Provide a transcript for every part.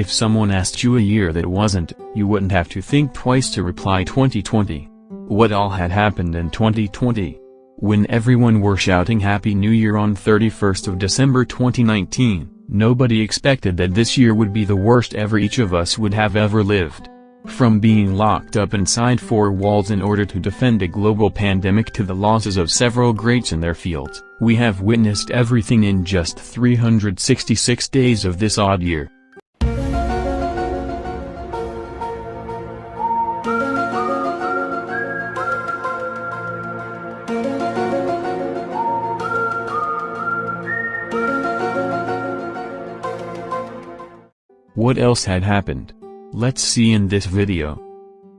If someone asked you a year that wasn't, you wouldn't have to think twice to reply 2020. What all had happened in 2020? When everyone were shouting Happy New Year on 31st of December 2019, nobody expected that this year would be the worst ever each of us would have ever lived. From being locked up inside four walls in order to defend a global pandemic to the losses of several greats in their fields, we have witnessed everything in just 366 days of this odd year. What else had happened? Let's see in this video.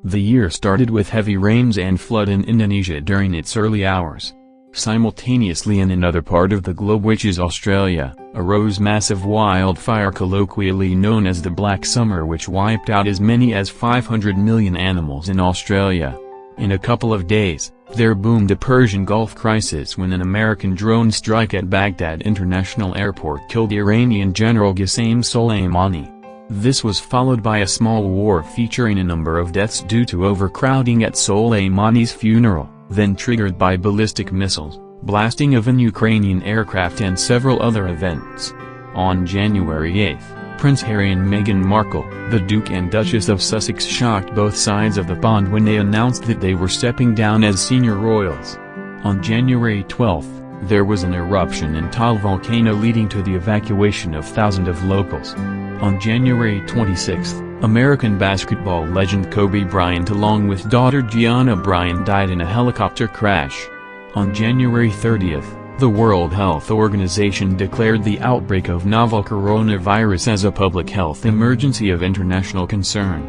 The year started with heavy rains and flood in Indonesia during its early hours. Simultaneously in another part of the globe, which is Australia, arose massive wildfire colloquially known as the Black Summer, which wiped out as many as 500 million animals in Australia. In a couple of days, there boomed a Persian Gulf crisis when an American drone strike at Baghdad International Airport killed Iranian General Qasem Soleimani. This was followed by a small war featuring a number of deaths due to overcrowding at Soleimani's funeral, then triggered by ballistic missiles, blasting of an Ukrainian aircraft and several other events. On January 8, Prince Harry and Meghan Markle, the Duke and Duchess of Sussex, shocked both sides of the pond when they announced that they were stepping down as senior royals. On January 12, there was an eruption in TAAL volcano leading to the evacuation of thousands of locals. On January 26, American basketball legend Kobe Bryant along with daughter Gianna Bryant died in a helicopter crash. On January 30, the World Health Organization declared the outbreak of novel coronavirus as a public health emergency of international concern.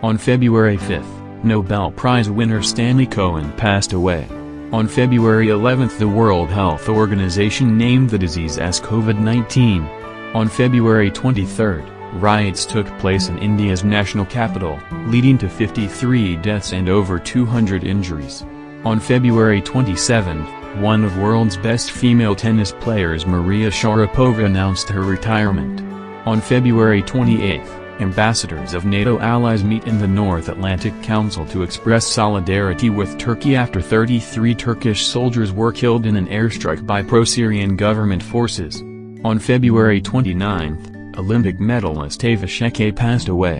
On February 5, Nobel Prize winner Stanley Cohen passed away. On February 11, the World Health Organization named the disease as COVID-19. On February 23, riots took place in India's national capital, leading to 53 deaths and over 200 injuries. On February 27, one of the world's best female tennis players, Maria Sharapova, announced her retirement. On February 28, ambassadors of NATO allies meet in the North Atlantic Council to express solidarity with Turkey after 33 Turkish soldiers were killed in an airstrike by pro-Syrian government forces. On February 29, Olympic medalist SZÉKELY passed away.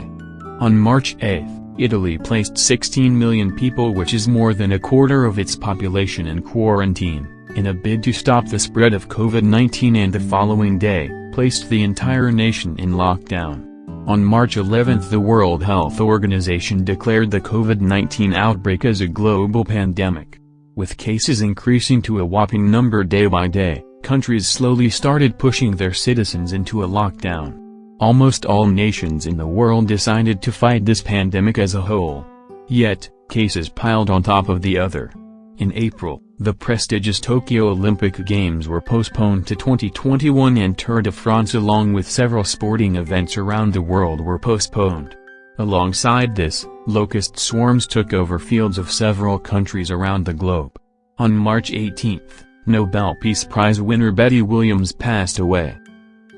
On March 8, Italy placed 16 million people, which is more than a quarter of its population, in quarantine, in a bid to stop the spread of COVID-19, and the following day, placed the entire nation in lockdown. On March 11, the World Health Organization declared the COVID-19 outbreak as a global pandemic. With cases increasing to a whopping number day by day, countries slowly started pushing their citizens into a lockdown. Almost all nations in the world decided to fight this pandemic as a whole. Yet, cases piled on top of the other. In April, the prestigious Tokyo Olympic Games were postponed to 2021, and Tour de France along with several sporting events around the world were postponed. Alongside this, locust swarms took over fields of several countries around the globe. On March 18, Nobel Peace Prize winner Betty Williams passed away.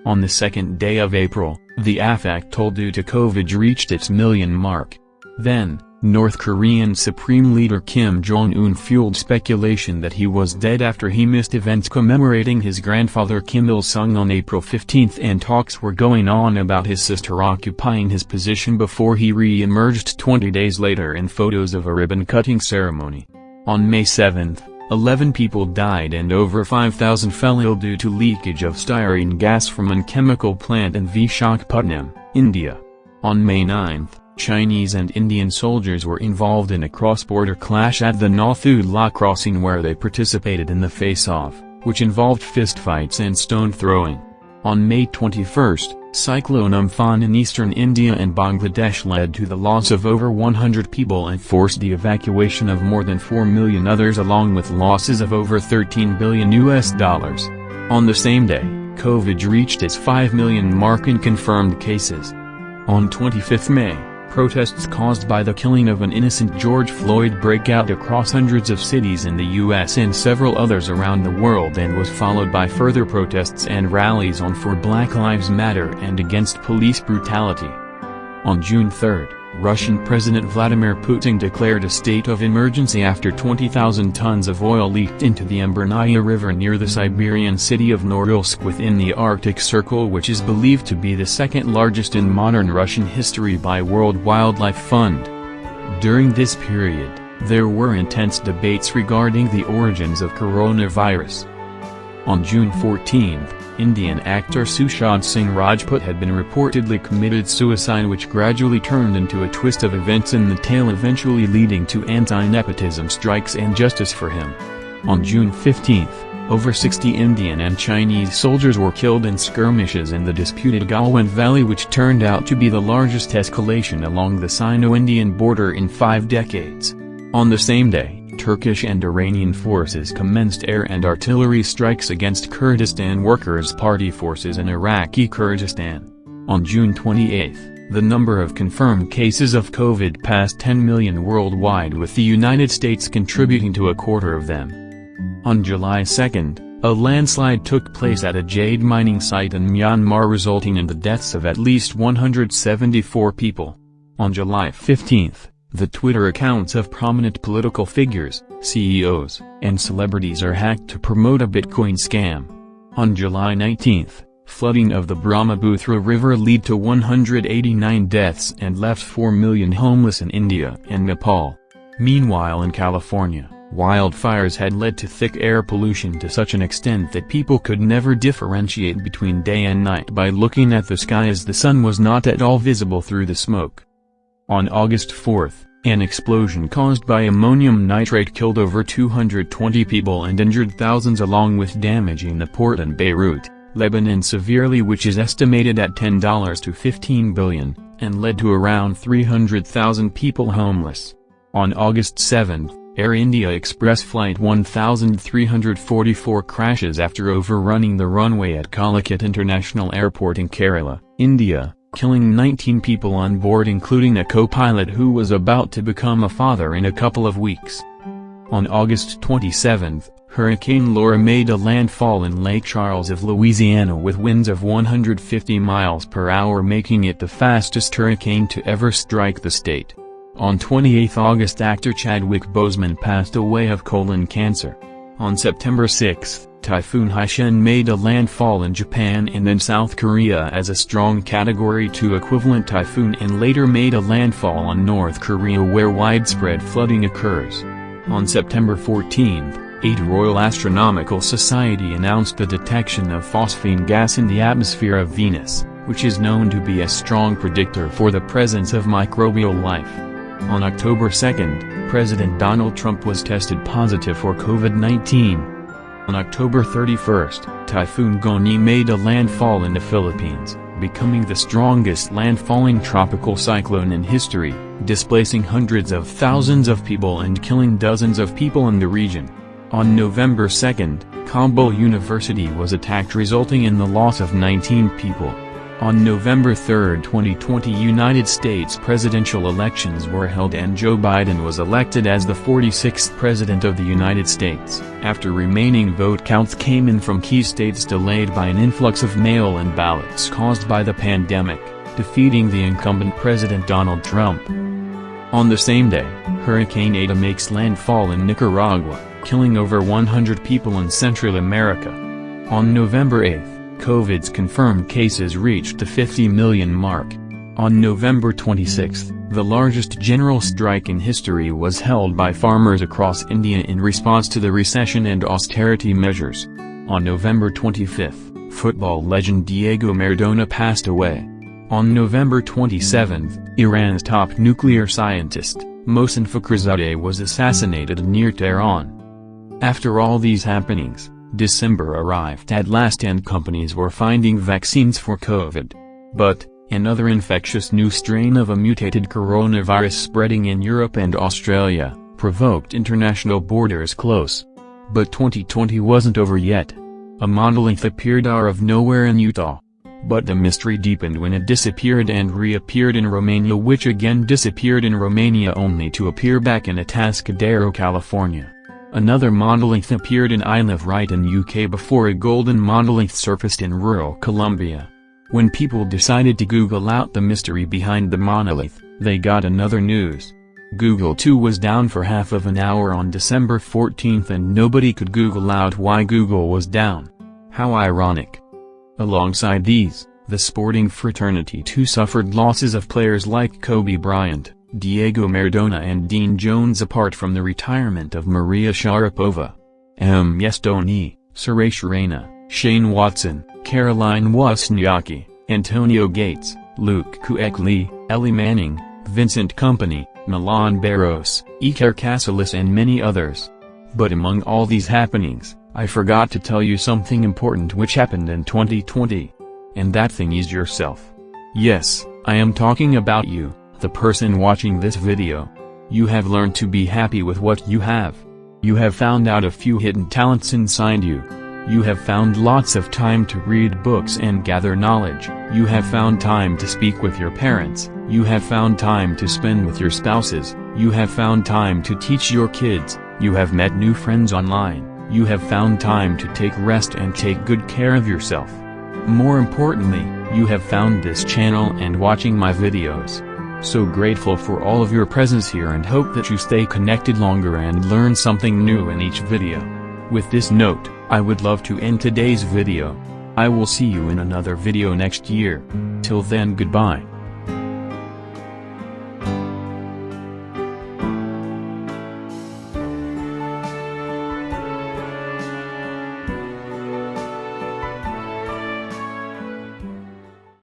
On the second day of April, the AFAC toll due to COVID reached its million mark. Then, North Korean Supreme Leader Kim Jong-un fueled speculation that he was dead after he missed events commemorating his grandfather Kim Il-sung on April 15, and talks were going on about his sister occupying his position before he re-emerged 20 days later in photos of a ribbon-cutting ceremony. On May 7, 11 people died and over 5,000 fell ill due to leakage of styrene gas from a chemical plant in Visakhapatnam, India. On May 9, Chinese and Indian soldiers were involved in a cross-border clash at the Nathula crossing, where they participated in the face-off, which involved fistfights and stone throwing. On May 21, Cyclone Amphan in eastern India and Bangladesh led to the loss of over 100 people and forced the evacuation of more than 4 million others, along with losses of over $13 billion. On the same day, COVID reached its 5 million mark in confirmed cases. On 25 May, Protests caused by the killing of an innocent George Floyd break out across hundreds of cities in the U.S. and several others around the world and was followed by further protests and rallies on for Black Lives Matter and against police brutality. On June 3, Russian President Vladimir Putin declared a state of emergency after 20,000 tons of oil leaked into the AMBARNAYA River near the Siberian city of Norilsk within the Arctic Circle, which is believed to be the second largest in modern Russian history by World Wildlife Fund. During this period, there were intense debates regarding the origins of coronavirus. On June 14, Indian actor Sushant Singh Rajput had been reportedly committed suicide, which gradually turned into a twist of events in the tale, eventually leading to anti-nepotism strikes and justice for him. On June 15, over 60 Indian and Chinese soldiers were killed in skirmishes in the disputed Galwan Valley, which turned out to be the largest escalation along the Sino-Indian border in 5 decades. On the same day, Turkish and Iranian forces commenced air and artillery strikes against Kurdistan Workers' Party forces in Iraqi Kurdistan. On June 28, the number of confirmed cases of COVID passed 10 million worldwide, with the United States contributing to a quarter of them. On July 2, a landslide took place at a jade mining site in Myanmar, resulting in the deaths of at least 174 people. On July 15, the Twitter accounts of prominent political figures, CEOs, and celebrities are hacked to promote a Bitcoin scam. On July 19, flooding of the Brahmaputra River led to 189 deaths and left 4 million homeless in India and Nepal. Meanwhile, in California, wildfires had led to thick air pollution to such an extent that people could never differentiate between day and night by looking at the sky, as the sun was not at all visible through the smoke. On August 4, an explosion caused by ammonium nitrate killed over 220 people and injured thousands, along with damaging the port in Beirut, Lebanon severely, which is estimated at $10 to $15 billion, and led to around 300,000 people homeless. On August 7, Air India Express Flight 1344 crashes after overrunning the runway at Calicut International Airport in Kerala, India, killing 19 people on board, including a co-pilot who was about to become a father in a couple of weeks. On August 27, Hurricane Laura made a landfall in Lake Charles of Louisiana with winds of 150 miles per hour, making it the fastest hurricane to ever strike the state. On 28 August, actor Chadwick Boseman passed away of colon cancer. On September 6, Typhoon HAISHEN made a landfall in Japan and then South Korea as a strong Category 2 equivalent typhoon, and later made a landfall on North Korea, where widespread flooding occurs. On September 14, 8 Royal Astronomical Society announced the detection of phosphine gas in the atmosphere of Venus, which is known to be a strong predictor for the presence of microbial life. On October 2, President Donald Trump was tested positive for COVID-19. On October 31, Typhoon Goni made a landfall in the Philippines, becoming the strongest landfalling tropical cyclone in history, displacing hundreds of thousands of people and killing dozens of people in the region. On November 2, Kabul University was attacked, resulting in the loss of 19 people. On November 3, 2020, United States presidential elections were held and Joe Biden was elected as the 46th President of the United States, after remaining vote counts came in from key states delayed by an influx of mail-in ballots caused by the pandemic, defeating the incumbent President Donald Trump. On the same day, Hurricane Eta makes landfall in Nicaragua, killing over 100 people in Central America. On November 8, COVID's confirmed cases reached the 50 million mark. On November 26, the largest general strike in history was held by farmers across India in response to the recession and austerity measures. On November 25, football legend Diego Maradona passed away. On November 27, Iran's top nuclear scientist, Mohsen Fakhrizadeh, was assassinated near Tehran. After all these happenings, December arrived at last and companies were finding vaccines for COVID. But, another infectious new strain of a mutated coronavirus spreading in Europe and Australia, provoked international borders close. But 2020 wasn't over yet. A monolith appeared out of nowhere in Utah. But the mystery deepened when it disappeared and reappeared in Romania, which again disappeared in Romania only to appear back in Atascadero, California. Another monolith appeared in Isle of Wight in UK before a golden monolith surfaced in rural Colombia. When people decided to Google out the mystery behind the monolith, they got another news. Google too was down for half of an hour on December 14th and nobody could Google out why Google was down. How ironic. Alongside these, the sporting fraternity too suffered losses of players like Kobe Bryant, Diego Maradona and Dean Jones, apart from the retirement of Maria Sharapova, Stony, Suresh Raina, Shane Watson, Caroline Wozniacki, Antonio Gates, Luke Kuechly, Ellie Manning, Vincent Kompany, Milan Barros, Iker Casillas and many others. But among all these happenings, I forgot to tell you something important which happened in 2020. And that thing is yourself. Yes, I am talking about you, the person watching this video. You have learned to be happy with what you have. You have found out a few hidden talents inside you. You have found lots of time to read books and gather knowledge. You have found time to speak with your parents. You have found time to spend with your spouses. You have found time to teach your kids. You have met new friends online. You have found time to take rest and take good care of yourself. More importantly, you have found this channel and watching my videos. So grateful for all of your presence here and hope that you stay connected longer and learn something new in each video. With this note, I would love to end today's video. I will see you in another video next year. Till then, goodbye.